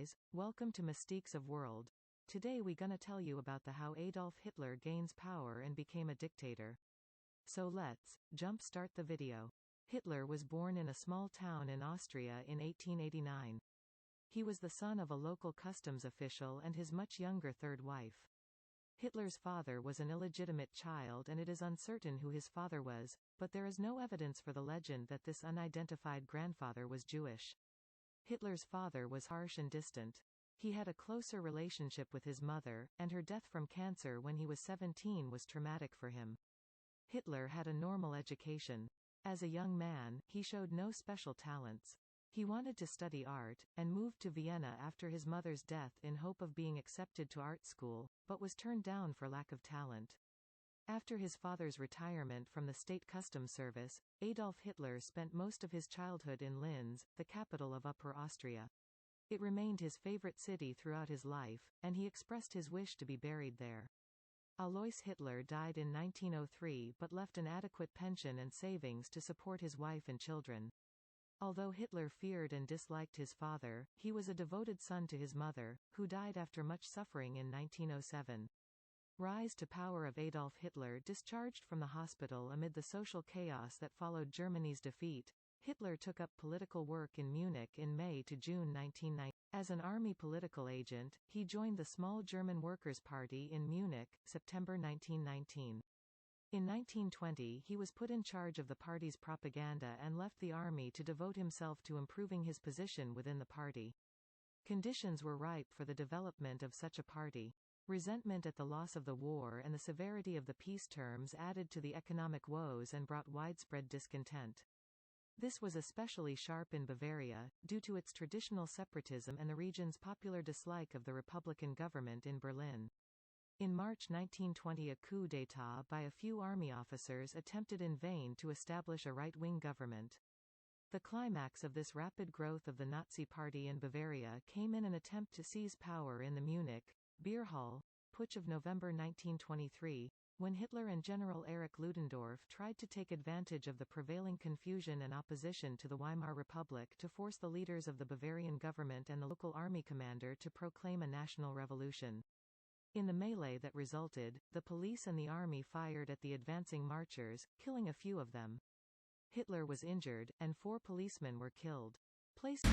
guys, welcome to Mystiques of World. Today we gonna tell you about the how Adolf Hitler gains power and became a dictator. So let's jump start the video. Hitler was born in a small town in Austria in 1889. He was the son of a local customs official and his much younger third wife. Hitler's father was an illegitimate child and it is uncertain who his father was, but there is no evidence for the legend that this unidentified grandfather was Jewish. Hitler's father was harsh and distant. He had a closer relationship with his mother, and her death from cancer when he was 17 was traumatic for him. Hitler had a normal education. As a young man, he showed no special talents. He wanted to study art, and moved to Vienna after his mother's death in hope of being accepted to art school, but was turned down for lack of talent. After his father's retirement from the state customs service, Adolf Hitler spent most of his childhood in Linz, the capital of Upper Austria. It remained his favorite city throughout his life, and he expressed his wish to be buried there. Alois Hitler died in 1903 but left an adequate pension and savings to support his wife and children. Although Hitler feared and disliked his father, he was a devoted son to his mother, who died after much suffering in 1907. Rise to power of Adolf Hitler. Discharged from the hospital amid the social chaos that followed Germany's defeat, Hitler took up political work in Munich in May to June 1919. As an army political agent, he joined the small German Workers' Party in Munich, September 1919. In 1920 he was put in charge of the party's propaganda and left the army to devote himself to improving his position within the party. Conditions were ripe for the development of such a party. Resentment at the loss of the war and the severity of the peace terms added to the economic woes and brought widespread discontent. This was especially sharp in Bavaria, due to its traditional separatism and the region's popular dislike of the Republican government in Berlin. In March 1920 a coup d'état by a few army officers attempted in vain to establish a right-wing government. The climax of this rapid growth of the Nazi Party in Bavaria came in an attempt to seize power in the Munich beer hall putsch of November 1923, when Hitler and General Erich Ludendorff tried to take advantage of the prevailing confusion and opposition to the Weimar Republic to force the leaders of the Bavarian government and the local army commander to proclaim a national revolution. In the melee that resulted, the police and the army fired at the advancing marchers, killing a few of them. Hitler was injured, and 4 policemen were killed. Placed